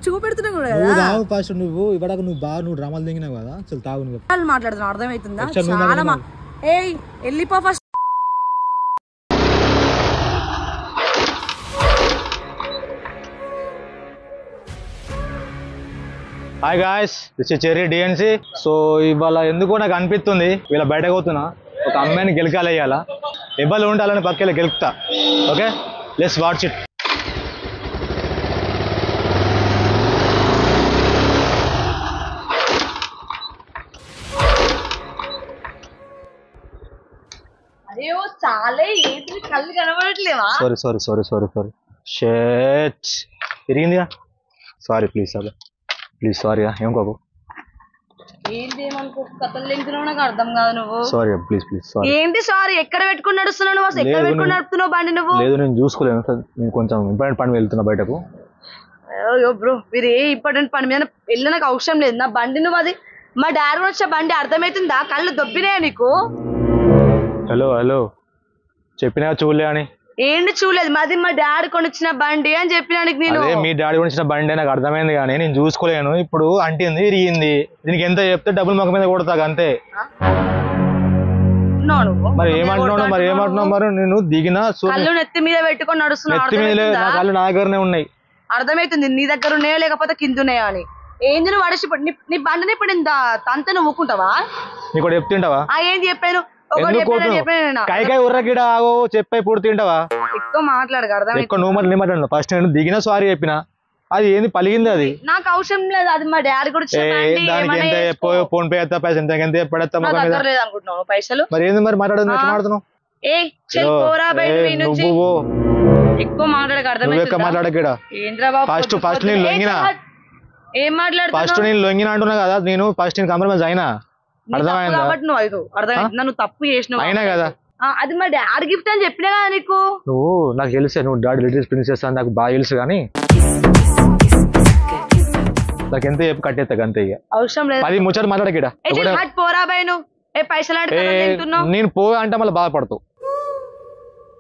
చూపెడుతున్నావు కదా ఫస్ట్ నువ్వు ఇవ్వడాక నువ్వు డ్రామాలు దిగినావు కదా అసలు తాగు మాట్లాడుతున్నావు అర్థమవుతుందా చాలా వెళ్ళిపో first. Hi guys, this is cherry DNC. So ఇవాళ ఎందుకో నాకు అనిపిస్తుంది వీళ్ళ బయటకు పోతున్నా ఒక అమ్మాయిని గెలకాలయ్యాల ఇవ్వాలి ఉండాలని పక్కకి గెలుపుతా. Okay, let's watch it. Sorry sorry sorry sorry sorry షేట్ ఇరిగిందిగా. సారీ ప్లీజ్ అదే ప్లీజ్ సారీ ఏం కాకు. అర్థం కాదు నువ్వు. Sorry please please sorry. ఏంటి సారీ? ఎక్కడ పెట్టుకుని నడుస్తున్నావు నువ్వు? ఎక్కడ పెట్టుకుని నడుపుతున్నావు బండి నువ్వు? లేదు నేను చూసుకోలేను సార్, నేను కొంచెం ఇంపార్టెంట్ పని వెళ్తున్నా బయటకు. అయ్యో బ్రో, మీరు ఏ ఇంపార్టెంట్ పని మీద వెళ్ళి నాకు అవసరం లేదు. నా బండి నువ్వు అది మా డాడీ వచ్చే బండి అర్థమవుతుందా? కళ్ళు దొబ్బినాయా నీకు? హలో హలో చెప్పినా చూడలే అని. ఏంటి చూడలేదు? మాది మా డాడీ కొనిచ్చిన బండి అని చెప్పినానికి నేను. మీ డాడీ కొనిచ్చిన బండి నాకు అర్థమైంది కానీ నేను చూసుకోలేను. ఇప్పుడు అంటింది ఇరిగింది, దీనికి ఎంత చెప్తే డబ్బులు మొక్క మీద కొడతా అంతే. మరి ఏమంటున్నావు మరి ఏమంటున్నావు? మరి నేను దిగిన కళ్ళు నెత్తి మీద పెట్టుకొని నడుస్తున్నా. నెత్తి మీద నా కళ్ళు నా దగ్గరనే ఉన్నాయి. అర్థమవుతుంది నీ దగ్గర ఉన్నాయో లేకపోతే కింద ఉన్నాయో అని. ఏంది నువ్వు అడిసి నీ బండిని ఇప్పుడు తంత నువ్వు ఊకుంటావా? నీకు చెప్తుంటావా? ఏంది చెప్పాను? కైకాయ ఉర్రకిడ ఆగో చెప్పే పూర్తింటావా? ఎక్కువ మాట్లాడు. ఎక్కువ నువ్వు నీ మాట్లాడు. ఫస్ట్ నేను దిగిన సారీ చెప్పిన, అది ఏంది పలిగింది, అది నాకు అవసరం లేదు. అది మా డాడీ కూడా దానికి ఎంత ఫోన్ పే ఎత్తా పైసలు ఎంత పడేస్తా అనుకుంటున్నావు పైసలు? మరి ఏంది మరి మాట్లాడుతున్నావు? ఎక్కువ మాట్లాడకడ ఫస్ట్ ఫస్ట్ నేను లొంగినా. ఏం మాట్లాడు? ఫస్ట్ నేను లొంగినా అంటున్నా కదా. నేను ఫస్ట్ నేను కాంప్రమైజ్ అయినా. అర్థమైందా? నువ్వు తప్పు చేసినావు అయినా కదా. అది మా డాడీ గిఫ్ట్ అని చెప్పినా కదా నీకు. నువ్వు నాకు తెలుసా నువ్వు డాడీ లిటిల్ ప్రిన్సెస్ అని నాకు బాగా తెలుసు కానీ నాకు ఎంత చెప్పి కట్టేస్తా అంతే. ఇక అవసరం లేదు. అది ముచ్చట మాట్లాడకిడ పైసలు నేను పో అంటే మళ్ళీ బాధపడతావు.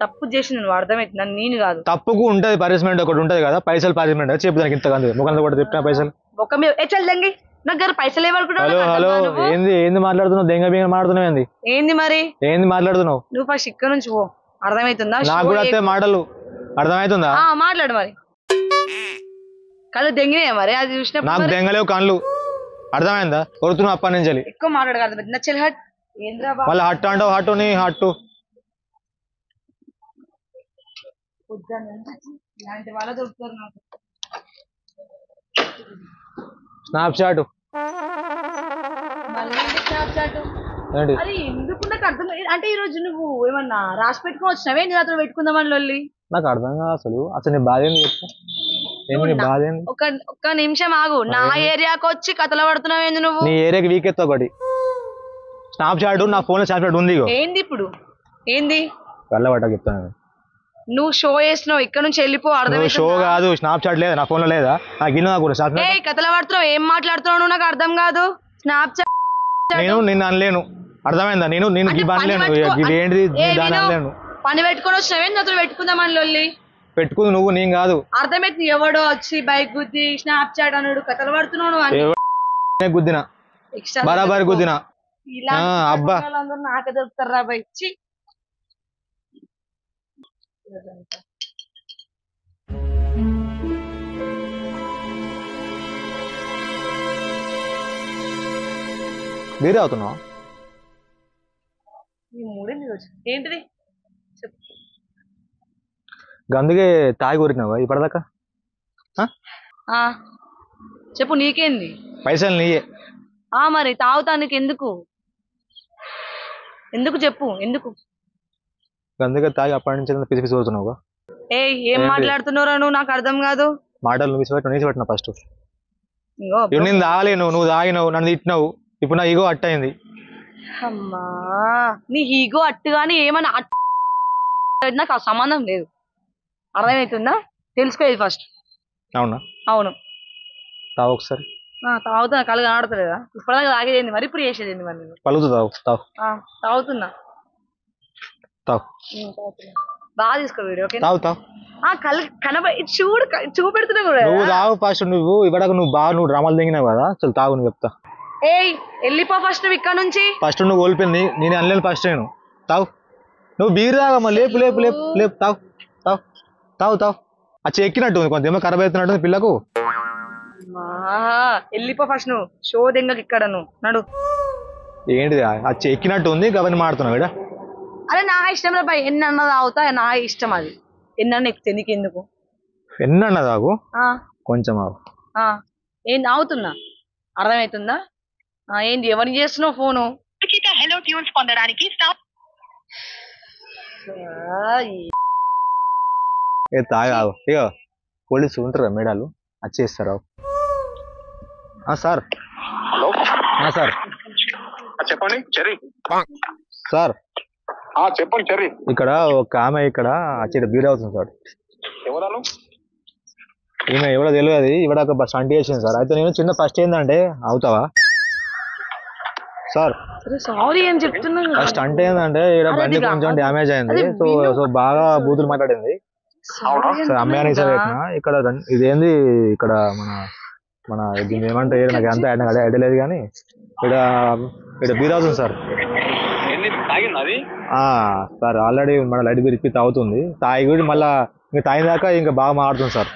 తప్పు చేసింది నువ్వు, అర్థమవుతుంది. నేను కాదు. తప్పుకు ఉంటది పనిష్మెంట్ ఒకటి ఉంటది కదా, పైసలు పనిష్మెంట్ చెప్పు దానికి ఇంత కాదు. ముఖం కూడా చెప్పిన పైసలు ఒక చల్లంగి దగ్గర పైసలు హలో హలో ఏంది ఏంది మాట్లాడుతున్నావు? దెంగ బింగ మాట్లాడుతున్నావు ఏంది? ఏంది మరి ఏంది మాట్లాడుతున్నావు? నువ్వు ఫస్ట్ ఇక్కడ నుంచి పో. అర్థమవుతుందా? నాకు కూడా వస్తే మాటలు అర్థమవుతుందా? మాట్లాడు మరి. కళ్ళు దెంగినాయా మరి? అది చూసినప్పుడు నాకు దెంగలేవు కళ్ళు. అర్థమైందా? కొడుతున్నావు అప్పటి నుంచి ఎక్కువ మాట్లాడు. అర్థమైంది. నచ్చలు హట్ ఏంద్రా మళ్ళీ హట్టు అంటావు. హట్టు నీ హట్టు ఇలాంటి వాళ్ళ దొరుకుతారు నాకు. స్నాప్ చాట్ అది ఎందుకు నాకు అర్థం. అంటే ఈ రోజు నువ్వు ఏమన్నా రాసి పెట్టుకుని వచ్చినావే? నీ రాత్రి పెట్టుకుందామని లొల్లి నాకు అర్థం కాదు అసలు. అసలు నీ బాధ ఏంది చెప్పు. ఒక్క నిమిషం ఆగు. నా ఏరియాకి వచ్చి కథలు పడుతున్నావు ఏంది నువ్వు? నీ ఏరియాకి వీక్ ఎత్తా ఒకటి. స్నాప్ చాట్ నా ఫోన్ లో స్నాప్ చాట్ ఉంది. ఏంది ఇప్పుడు? ఏంది కళ్ళ పట్ట చెప్తాను. నువ్వు షో చేసినావు, ఇక్కడ నుంచి వెళ్ళిపో. అర్థం షో కాదు, స్నాప్ చాట్ లేదా నా ఫోన్ లో లేదా? కథలు పడుతున్నావు. ఏం మాట్లాడుతున్నావు నాకు అర్థం కాదు. స్నాప్ చాట్ నేను నిన్ను అనలేను. అర్థమైందా? నేను అనలేను. పని పెట్టుకొని వచ్చినావే నాతో పెట్టుకుందామని లొల్లి పెట్టుకుంది నువ్వు, నేను కాదు. అర్థమైంది. ఎవడో వచ్చి బైక్ గుద్ది స్నాప్ చాట్ అన్నాడు. కథలు పడుతున్నావు. గుద్దిన బరాబరి గుద్దిన. అబ్బా నాకే దొరుకుతారా బై? వేరే అవుతున్నావా? ఏంటిది గందుకే తాగి ఊరినావా ఇప్పటిదాకా? చెప్పు. నీకేంది? పైసలు నీయే. మరి తాగుతా. నీకు ఎందుకు? ఎందుకు చెప్పు. ఎందుకు గందుకే తాగి అప్పటి నుంచి పిసి పిసి ఊరుతున్నావుగా? ఏం మాట్లాడుతున్నారా నువ్వు? నాకు అర్థం కాదు. మాటలు నువ్వు నీసి పెట్టినా ఫస్ట్. నేను తాగలేను, నువ్వు తాగినావు, నన్ను తిట్టినావు. ఇప్పుడు నా ఈగో అట్ట అయింది. అమ్మా నీ ఈగో అట్టు గానీ ఏమన్నా నాకు సంబంధం లేదు. అర్థమవుతుందా? తెలుసుకోలేదు ఫస్ట్. అవునా? అవును. తావు ఒకసారి. తాగుతున్నా. కళ్ళు కనబడతలేదా? ఇప్పటిదాకా తాగేది మరి ఇప్పుడు చేసేది మరి? పలుకుతు తావు. తాగుతున్నా. తావు. తాగుతున్నా. బాగా తీసుకో వీడియో ఓకే తాగు తాగు. చూపెడుతున్నా కూడా నువ్వు తాగు ఫస్ట్. నువ్వు ఇవ్వడానికి నువ్వు డ్రామాలు దిగినావు కదా. అసలు తాగు నువ్వు చెప్తా. ఏయ్ వెళ్ళిపో ఫస్ట్ నువ్వు ఇక్కడ నుంచి. ఫస్ట్ నువ్వు కోల్పోయింది నేను అనలేను. ఫస్ట్ నేను తాగు. నువ్వు బీరు తాగమ్మా. లేపు లేపు లేపు లేపు. తాగు తాగు తాగు తాగు. అది ఎక్కినట్టు ఉంది. కొంచెం ఖరాబ్ అవుతున్నట్టు పిల్లకు. వెళ్ళిపో ఫస్ట్ నువ్వు. షో దెంగకి ఇక్కడ నువ్వు నడు. ఏంటిది అది ఎక్కినట్టు ఉంది కాబట్టి మాడుతున్నావు ఇక్కడ. అరే నా ఇష్టం రా భయ్. ఎన్ని అన్నది అవుతా నా ఇష్టం అది. ఎన్న ఎక్కువ నీకెందుకు. ఎన్న తాగు కొంచెం ఆగు. ఏంటి ఆగుతున్నా అర్థమవుతుందా. ఏంటి ఎవరిని చేస్తున్నావు ఫోను. హలో ట్యూన్స్ పొందడానికి తాగు. ఇక పోలీసు ఉంటారా మేడాలు వచ్చేస్తారు. సార్. Hello sir. చెప్పండి చెర్రీ. సార్ చెప్పండి చెర్రీ. ఇక్కడ ఒక ఆమె ఇక్కడ వచ్చి బీర్ అవుతుంది సార్. ఎవరు? ఈమె ఎవరో తెలియదు. ఇవిడ ఒక స్టంట్ చేసింది సార్. అయితే నేను చిన్న ఫస్ట్ ఏంటంటే అవుతావా సార్. సారీ అని చెప్తున్నా. స్టంట్ ఏంటంటే ఇక్కడ బండి కొంచెం డ్యామేజ్ అయింది. సో బాగా బూతులు మాట్లాడింది సార్. అమ్మాయిని సార్ ఇక్కడ ఇదేంది ఇక్కడ మన దీన్ని ఏమంటారు నాకు అంత ఐడియా లేదు కానీ ఇక్కడ ఇక్కడ బీర్ అవుతుంది సార్. సార్ ఆల్రెడీ మన లైట్ బిరిపి తాగుతుంది. తాగి కూడా మళ్ళీ ఇంకా తాగిన దాకా ఇంకా బాగా మారుతుంది సార్.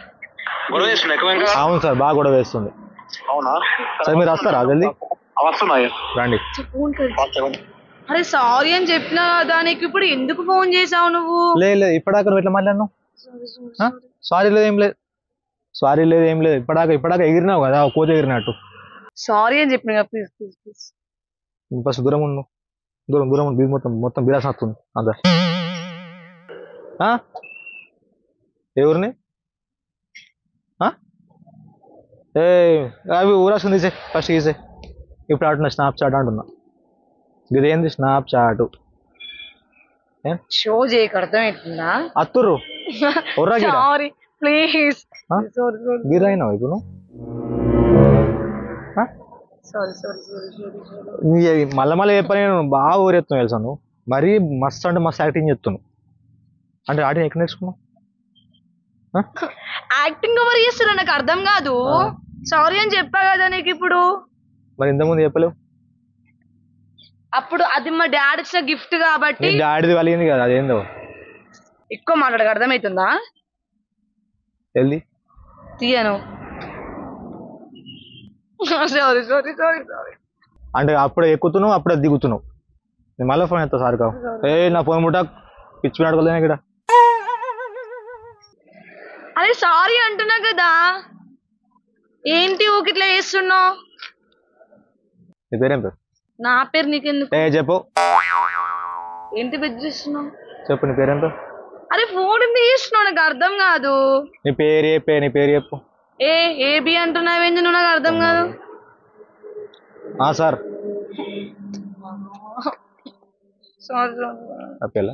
అవును సార్ బాగా గొడవ వేస్తుంది. అవునా సార్ మీరు వస్తారా జల్దీ రండి. అరే సారీ అని చెప్పినా దానికి ఇప్పుడు ఎందుకు ఫోన్ చేసావు నువ్వు. లేదు ఇప్పటిదాకా నువ్వు ఎట్లా మాట్లాడినావు. సారీ లేదు ఏం లేదు. సారీ లేదు ఏం లేదు. ఇప్పటిదాకా ఎగిరినావు కదా కోతి ఎగిరినట్టు. సారీ అని చెప్పిన ప్లీజ్ ప్లీజ్ ప్లీజ్. ఫస్ట్ దూరం ఉన్నావు. దూరం దూరం బీర్ మొత్తం బీరాసం వస్తుంది అంత. ఎవరిని అవి ఊరాసుకుని తీసే ఫస్ట్ తీసే. ఇప్పుడు ఆడుతున్నా స్నాప్ చాట్ అంటున్నా. ఇదేంది స్నాప్ చాట్ షో చేయక అర్థమవుతుందా. అత్తుర్రు సారీ ప్లీజ్. గిర్ అయినావు ఇప్పుడు నువ్వు. మళ్ళీ చెప్పని బాగా ఊరెత్తున్నావు తెలుసా నువ్వు. మరీ మస్తు అంటే మస్తు యాక్టింగ్ చెప్తున్నావు. అంటే యాక్టింగ్ ఎక్కడ నేర్చుకున్నావు. యాక్టింగ్ ఎవరు చేస్తారా నాకు అర్థం కాదు. సారీ అని చెప్పా కదా నీకు ఇప్పుడు. మరి ఇంతకుముందు చెప్పలేవు. అప్పుడు అది మా డాడీ ఇచ్చిన గిఫ్ట్ కాబట్టి. డాడీది కలిగింది కదా అదేందో. ఎక్కువ మాట్లాడక అర్థమవుతుందా. జల్దీ తీయను. Sorry sorry sorry sorry. అంటే అప్పుడే ఎక్కుతున్నావు అప్పుడే దిగుతున్నావు. నేను మళ్ళీ ఫోన్ ఎత్తా సార్ కావు. నా ఫోన్ ముట్ట పిచ్చి పెట్టుకోలేను ఇక్కడ. అరే సారీ అంటున్నా కదా. ఏంటి ఊకి ఇట్లా చేస్తున్నావు. నీ పేరేం పేరు. నా పేరు నీకెందుకు. చెప్పు. ఏంటి బెదిరిస్తున్నావు. చెప్పు నీ పేరేం పేరు. అరే ఫోన్ ఎందుకు చేస్తున్నావు నాకు అర్థం కాదు. నీ పేరు చెప్పే. నీ పేరు చెప్పు. ఏబి అంటున్నావేంది నువ్వు నాకు అర్థం కాదు. సార్ సారీ అప్పేలా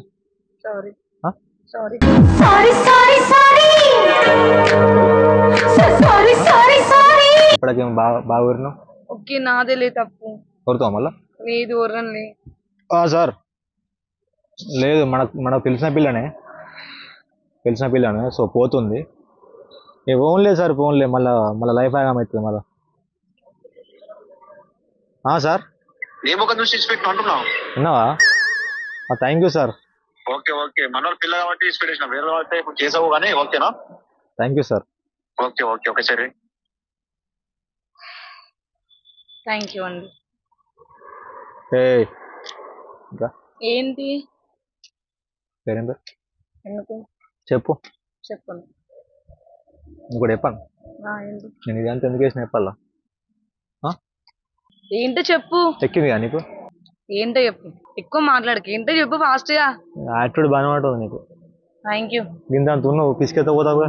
సారీ సారీ ఇప్పటికేం బాగా ఊరినావు. ఓకే నాదే లే తప్పు. ఊరుతావు మళ్ళా. లేదు ఊరలే. సార్ లేదు మనకు తెలిసిన పిల్లనే సో పోతుంది. ఫోన్లే సార్ ఫోన్లే మళ్ళీ లైఫ్ ఆగమవుతుంది మళ్ళా. సార్ విన్నావా. Thank you sir. Okay okay మన పిల్ల కాబట్టి ఇన్స్పిరేషన్ వేరే వాళ్ళతో ఇప్పుడు చేసావు కానీ ఓకేనా. Thank you sir. Okay okay okay సరే. థ్యాంక్ యూ అండి. ఇంకా ఏంటి పేరేం పేరు. ఎందుకు చెప్పు. చెప్పను. ఇంకోటి చెప్పాను. నేను ఇదంతా ఎందుకు వేసిన చెప్పాలా. ఏంటో చెప్పు. ఎక్కింది కదా నీకు. ఏంటో చెప్పు. ఎక్కువ మాట్లాడక ఏంటో చెప్పు ఫాస్ట్ గా. యాటిట్యూడ్ బాగానే ఉంటుంది నీకు. Thank you. దీని దాంతో నువ్వు పిసికెత్తా పోతావుగా.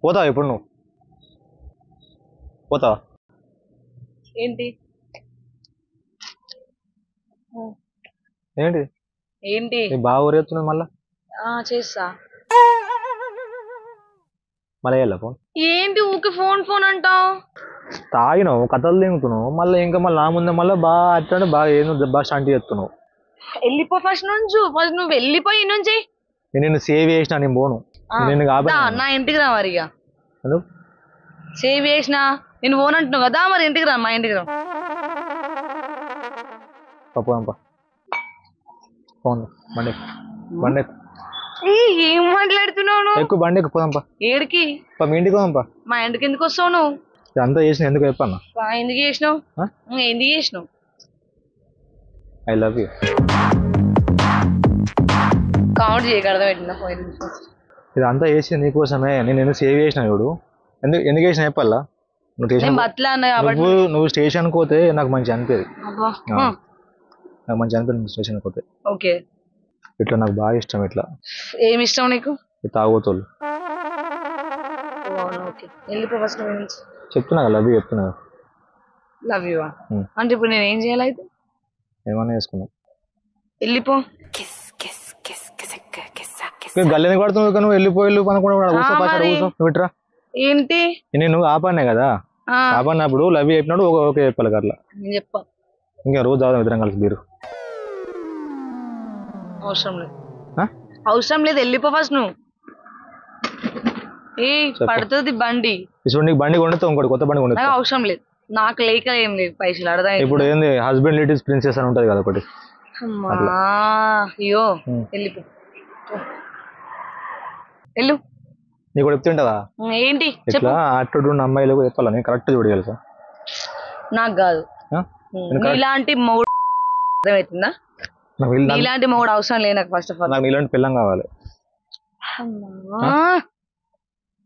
పోతావా ఇప్పుడు నువ్వు పోతావా. ఏంటి ఏంటి ఏంటి బాగా ఊరేస్తున్నావు మళ్ళా. చేస్తా మళ్ళీ వెళ్ళా ఫోన్. ఏంటి ఊకే ఫోన్ ఫోన్ అంటావు. తాగినావు కథలు దిగుతున్నావు మళ్ళీ ఇంకా మళ్ళీ నా ముందే మళ్ళీ బాగా అట్లా బాగా ఏదో బాగా స్టంట్ చేస్తున్నావు. వెళ్ళిపో ఫస్ట్ నువ్వు వెళ్ళిపోయి నుంచి నేను నిన్ను సేవ్ చేసిన నేను పోను నేను నా ఇంటికి రా మరి ఇక ఎందుకు సేవ్ చేసిన నేను పోనంటున్నావు కదా మరి ఇంటికి రా మా ఇంటికి రా పోదాంపా బండి బండి ఏం మాట్లాడుతున్నావు నువ్వు ఎక్కువ బండి ఎక్కువ పోదాంపా ఏడికి మీ ఇంటికి పోదాంపా మా ఇంటికి ఎందుకు వస్తావు నువ్వు ఇదంతా చేసిన ఎందుకు చెప్పన్నా ఎందుకు చేసినావు ఎందుకు చేసినావు ఐ లవ్ యూ కౌంట్ చేయక అర్థమవుతుందా పోయింది ఇదంతా చేసింది నీకోసమే నేను ఎందుకు సేవ్ చేసిన చూడు ఎందుకు చేసిన చెప్పాలా నువ్వు స్టేషన్ బట్లా అన్నా కాబట్టి నువ్వు స్టేషన్కి పోతే నాకు మంచి అనిపేది అబ్బా నాకు మంచి అనిపేది స్టేషన్కి పోతే ఓకే ఇట్లా నాకు బాగా ఇష్టం ఇట్లా ఏమి ఇష్టం నీకు తాగుతోళ్ళు ఓకే వెళ్ళిపో ఫస్ట్ నుంచి చెప్తున్నా కదా లవ్ యూ చెప్తున్నా లవ్ యూ అంటే ఇప్పుడు నేను ఏం చేయాలి అయితే ఏమన్నా చేసుకున్నావు వెళ్ళిపో గల్లెని పడుతున్నావు నువ్వు వెళ్ళిపో అనుకున్నా నువ్వు ఇట్రా ఏంటి నేను ఆపానే కదా ఆపన్నప్పుడు లవ్ చెప్పినాడు ఓకే చెప్పాలి అట్లా నేను చెప్పా ఇంకా రోజు తాగుదాం ఇద్దరం కలిసి బీరు అవసరం లేదు వెళ్ళిపో ఫస్ట్ నువ్వు ఏ పడుతుంది బండి ఇప్పుడు నీకు బండి కొనిస్తావు ఇంకోటి కొత్త బండి కొనిస్తావు అవసరం లేదు నాకు లేక ఏం లేదు పైసలు అడదా ఇప్పుడు ఏంది హస్బెండ్ లేడీస్ ప్రిన్సెస్ అని ఉంటది కదా ఒకటి అయ్యో వెళ్ళిపో వెళ్ళు నీకు కూడా చెప్తుంటదా ఏంటి ఇట్లా అట్టుడు ఉన్న అమ్మాయిలకు చెప్పాలా నేను కరెక్ట్ చూడగలి సార్ నాకు కాదు ఇలాంటి మూడు అర్థమవుతుందా ఇలాంటి మూడు అవసరం లేదు నాకు ఫస్ట్ ఆఫ్ ఆల్ నాకు ఇలాంటి పిల్లం కావాలి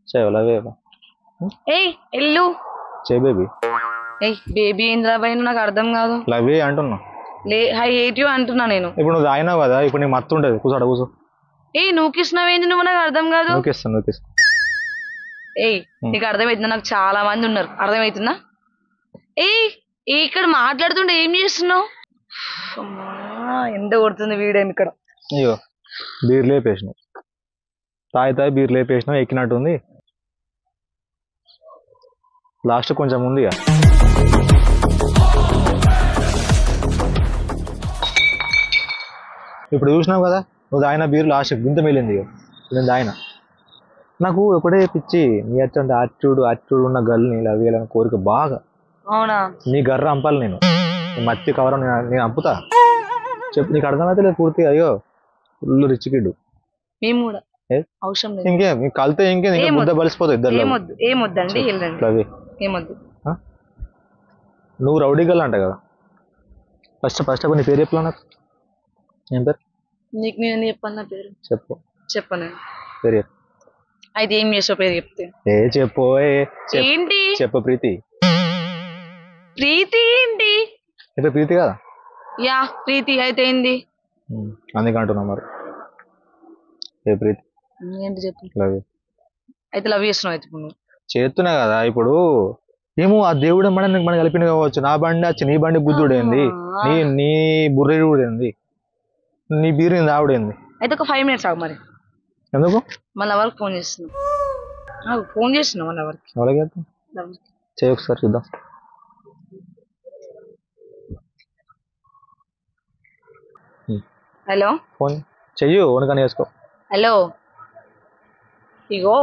చేయవే ఏయ్ ఎల్లు చే బేబీ ఏయ్ బేబీ ఏంద్రా భయ నాకు అర్థం కాదు లవ్ అంటున్నా హై హేట్ యు అంటున్నా నేను ఇప్పుడు నువ్వు తాగినావు కదా ఇప్పుడు నీకు మత్తు ఉంటది కూర్చోడ కూర్చో ఏయ్ నువ్వు కిస్తున్నావేంది నువ్వు నాకు అర్థం కాదు నువ్వు ఏయ్ నీకు అర్థమవుతుందా నాకు చాలా మంది ఉన్నారు అర్థమవుతుందా ఏయ్ ఇక్కడ మాట్లాడుతుంటే ఏం చేస్తున్నావు ఎంత కొడుతుంది వీడియో ఇక్కడ అయ్యో బీర్ లేపేసినావు తాయి బీర్ లేపేసినావు ఎక్కినట్టుంది లాస్ట్ కొంచెం ఉంది ఇప్పుడు చూసినావు కదా నువ్వు తాగిన బీర్ లాస్ట్ గుంత మిగిలింది నేను తాగిన నాకు ఒకటే పిచ్చి నీ అచ్చంటే అచ్చుడు ఉన్న గల్ని లవ్వేయాలని కోరిక బాగా అవునా నీ గర్ర అంపాలి నేను మత్తి కవరం నేను అంపుతా చెప్పు నీకు అర్థమైతే లేదు పూర్తిగా అయ్యో ఫుల్ రిచ్ కిడ్డు మేము కూడా అవసరం లేదు ఇంకే మీకు కలితే ఇంకే ముద్ద బలిసిపోతావు ఇద్దరు ఏమొద్దండి రవి ఏమొద్దు నువ్వు రౌడీ గల్ అంట కదా ఫస్ట్ నీ పేరు చెప్పలా నాకు ఏం పేరు నీకు నేను చెప్పాను నా పేరు చెప్పను పేరు చెప్పు అయితే ఏం చేసావు పేరు చెప్తే చెప్పు ఏంటి చెప్పు ప్రీతి ఏంటి ఇప్పుడు ప్రీతి కదా యా ప్రీతి అయితే ఏంది అందుకే అంటున్నా మరి ఏ ప్రీతి ఏంటి చెప్పు లవ్ అయితే లవ్ చేస్తున్నావు అయితే నువ్వు చేస్తున్నా కదా ఇప్పుడు ఏమో ఆ దేవుడు మన కలిపిన కావచ్చు నా బండి వచ్చి నీ బండి బుద్ధుడు ఏంది నీ బుర్రెడు ఏంది నీ బీరు ఏంది ఆవిడేంది అయితే ఒక 5 minutes ఆగు మరి ఎందుకు మళ్ళీ ఎవరికి ఫోన్ చేస్తున్నావు ఫోన్ చేస్తున్నావు మళ్ళీ ఎవరికి ఎవరికి చేయి ఒకసారి చూద్దాం హలో ఫోన్ చెయ్యు వనకని వేసుకో హలో ఇగో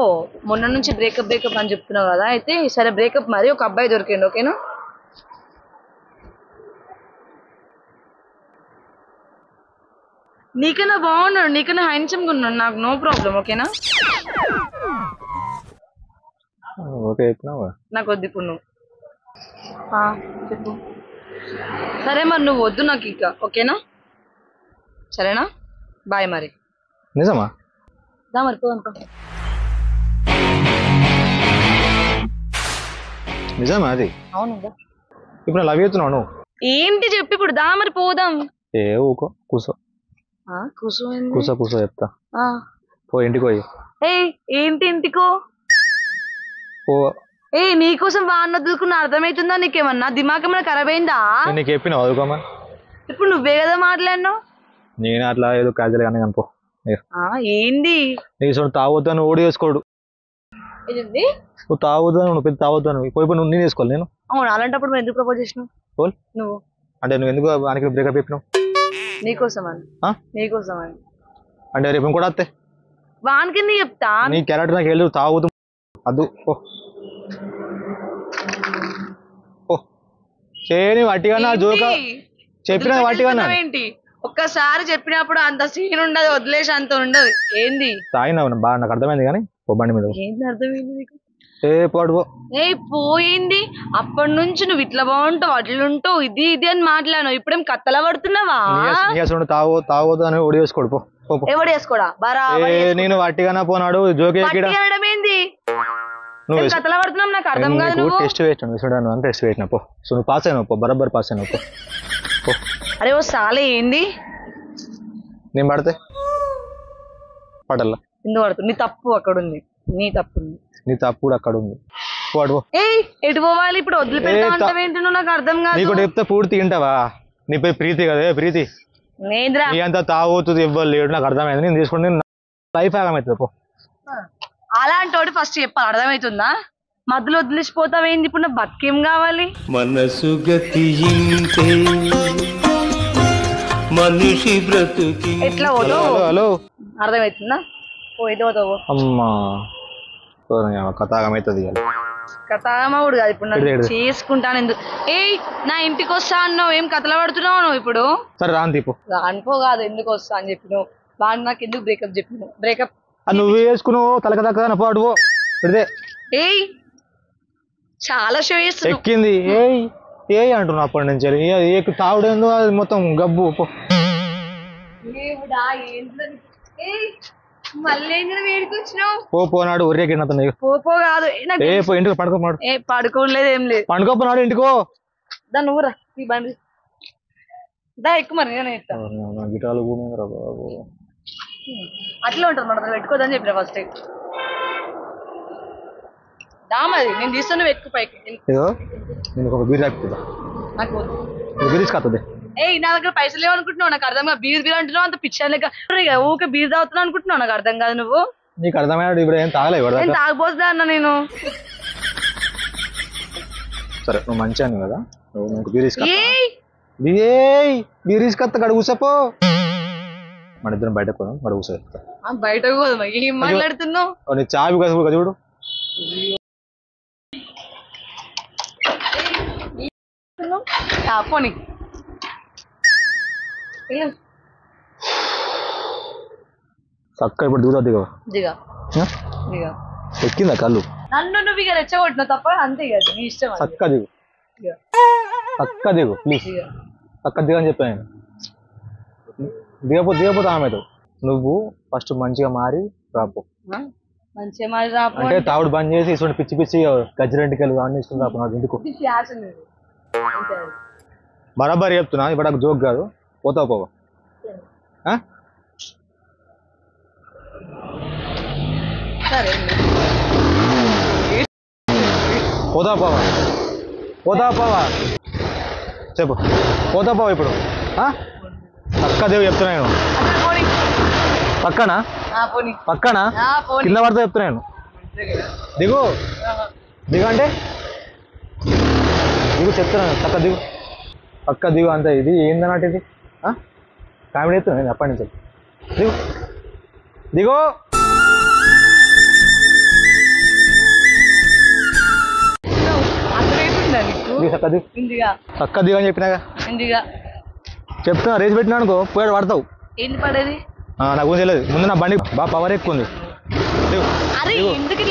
మొన్న నుంచి బ్రేకప్ అని చెప్తున్నావు కదా అయితే సరే బ్రేకప్ మరి ఒక అబ్బాయి దొరికిండు ఓకేనా నీకన్నా బాగున్నాడు నీకన్నా హ్యాండ్సమ్గా ఉన్నాడు నాకు నో ప్రాబ్లం ఓకేనా ఓకే చెప్పినావా నాకు వద్దు ఇప్పుడు నువ్వు చెప్పు సరే మరి నువ్వు వద్దు నాకు ఇక ఓకేనా సరేనా బాయ్ మరి నిజమా దా మరి పోదాం నిజమా అది అవును ఇప్పుడు లవ్ అవుతున్నావు నువ్వు ఏంటి చెప్పి ఇప్పుడు దా మరి పోదాం ఊకో కూసో కూసో చెప్తా పో ఇంటికి పోయి ఏంటి ఇంటికో పో నీకోసం వాడిని వదులుకున్న అర్థమవుతుందా నీకేమన్నా దిమాగ్ ఏమైనా ఖరాబ్ అయిందా నీకు చెప్పిన వదులుకోమని ఇప్పుడు నువ్వే కదా మాట్లాడినావు నేను అట్లా ఏదో క్యాజువల్ గానే కనుకో ఏంది నీకు తాగుతాను ఓడి వేసుకోడు నువ్వు తాగుతాను నువ్వు పెద్ద తాగుతాను పోయి నువ్వు నేను వేసుకోవాలి నేను అవును అలాంటప్పుడు ఎందుకు ప్రపోజ్ చేసినావు నువ్వు అంటే నువ్వు ఎందుకు ఆయనకి బ్రేకప్ చెప్పినావు నీకోసమని ఆ? నీకోసమని అంటే రేపు ఇంకోటి వస్తే వానికి నీ చెప్తా నీ క్యారెక్టర్ నాకు వెళ్ళు తాగుతూ అద్దు ఓ ఓ చేయని వాటిగా నా జోక చెప్పిన వాటిగా ఏంటి ఒక్కసారి చెప్పినప్పుడు అంత సీన్ ఉండదు, వదిలేసి అంత ఉండదు. ఏంది తాగినావు బాగా నాకు అర్థమైంది కానీ ఓ బండి మీద ఏంది అర్థమైంది నీకు? ఏ పాడు ఏ పోయింది అప్పటి నుంచి నువ్వు ఇట్లా బాగుంటావు అట్లుంటావు ఇది ఇది అని మాట్లాడు. ఇప్పుడేం కత్తలా పడుతున్నావా? తాగొద్దు అని ఒడి వేసుకోడు పో ఎవడు వేసుకోడా బరాబర్ నేను వాటిగానా పోనాడు జోకే అనడం ఏంది? నువ్వు కత్తలా పడుతున్నావు నాకు అర్థం కాదు. నువ్వు టెస్ట్ వేసినాను అంత టెస్ట్ వేసినా పో సో నువ్వు పాస్ అయినావు పో బరాబర్ పాస్ అయినావు పో అరే ఓ సాలే ఏంది నేను పడితే పడల్లా ఎందుకు పడుతుంది? నీ తప్పు అక్కడ ఉంది, నీ తప్పు ఉంది, నీ తప్పు కూడా అక్కడ ఉంది పోడు ఏ ఎటు పోవాలి ఇప్పుడు? వదిలిపెడతా అంటావేంటి నువ్వు? నాకు అర్థం కాదు. నీకు చెప్తే పూర్తి తింటావా? నీ పేరు ప్రీతి కదా ప్రీతి నేంద్రా నీ అంతా తాగుతుంది ఇవ్వరు లేడు నాకు అర్థమైంది. నేను తీసుకుంటే లైఫ్ ఆగమవుతుంది పో. అలాంటి ఫస్ట్ చెప్పాలి, అర్థమవుతుందా? మధ్యలో వదిలిసిపోతావేంది? ఇప్పుడు నా బతికేం కావాలి? మనసు గతి మనిషి బ్రతుకి ఎట్లా పోతావు? హలో అర్థమవుతుందా? పోయితే పోతావు. అమ్మా కథ ఆగమవుతుంది కథామవుడు కాదు ఇప్పుడు నన్ను ఎడు. చేసుకుంటాను ఎందుకు? ఏయ్ నా ఇంటికి వస్తా అన్నావు, ఏం కథలు పడుతున్నావు నువ్వు ఇప్పుడు? సరే రాని తీపు అనుకో కాదు ఎందుకు వస్తా అని చెప్పినావు. వాడు నాకు ఎందుకు బ్రేకప్ చెప్పినావు? బ్రేకప్ నువ్వు వేసుకున్నావు తలక తక్క పాడు పెడితే ఏయ్ చాలా షో చేస్తున్నావు. ఎక్కింది ఏయ్ ఏయ్ అంటున్నావు అప్పటి నుంచి తాగుడేందో అది మొత్తం గబ్బు పో. దేవుడా ఏంటని? ఏయ్ మళ్ళీ ఏంటి వేడికి వచ్చినావు? పోనాడు ఒర్రేకి పో కాదు నాకు ఏ పో ఇంటికి పడుకోమాడు ఏ పడుకోలేదు ఏం లేదు. పండుకోపోనాడు ఇంటికో దాన్ని ఊరా ఈ బండి దా ఎక్కువ మరి నేను ఇస్తా. గిటాలు అట్లా ఉంటుంది మన పెట్టుకోదని చెప్పిన ఫస్ట్ దామది నేను తీస్తాను నువ్వు ఎక్కువ పైకి. ఇదో నేను ఒక బీర్ తాకుతుందా నాకు వద్దు. బీర్ తీసుకొస్తుంది ఏయ్ నా దగ్గర పైసలు లేవనుకుంటున్నావు? నాకు అర్థం కాదు. బీర్ అంటున్నావు అంత పిచ్చర్ లెక్క ఊకే బీర్ తాగుతున్నావు అనుకుంటున్నావు? నాకు అర్థం కాదు. నువ్వు నీకు అర్థమైనాడు ఇప్పుడు ఏం తాగలేవు నేను తాగబోతున్నా అన్న నేను. సరే నువ్వు మంచి అని కదా నువ్వు నాకు బీర్ ఏయ్ బీర్ తీసుకొస్తా గడ కూసపో మన ఇద్దరం బయట పోదాం గడ కూసా బయటకు పోదాం. ఏం మాట్లాడుతున్నావు? నీ చావి కదా చూడు పోనీ చక్క ఇప్పుడు దూరం దిగ దిగా దిగా ఎక్కిందా కళ్ళు నన్ను నువ్వు ఇక రెచ్చగొట్టినావు తప్ప అంతే కదా నీ ఇష్టం. చక్క దిగు చక్క దిగు ప్లీజ్ చక్క దిగని చెప్పాను దిగపోతే ఆమెతో నువ్వు ఫస్ట్ మంచిగా మారి రాపో. మంచిగా మరి రాపో అంటే తాగుడు బంద్ చేసి ఇటువంటి పిచ్చి పిచ్చి గజ్జిరెంటికి వెళ్ళి అన్ని ఇస్తుంది రాపు నాకు ఇంటికి బరాబర్ చెప్తున్నా ఇప్పుడు నాకు జోక్ కాదు పోతావు పోవా సరే పోతావా చెప్పు పోతావా ఇప్పుడు పక్క దేవు చెప్తున్నా నేను పక్కనా పక్కనా కింద పడితే చెప్తున్నా నేను దిగు అంటే దిగు చెప్తున్నాను పక్క దిగు అంతే. ఇది ఏందన్నట్టు ఇది కామెడీ చెప్తున్నా నేను అప్పటి నుంచి దిగు చక్క దిగు అని చెప్పినాగా చెప్తున్నా రేసి పెట్టినా అనుకో పోయాడు పడతావు. ఏంటి పడేది? నాకు తెలియదు ముందు నా బండి బాగా పవర్ ఎక్కువ ఉంది. అరే ఎందుకు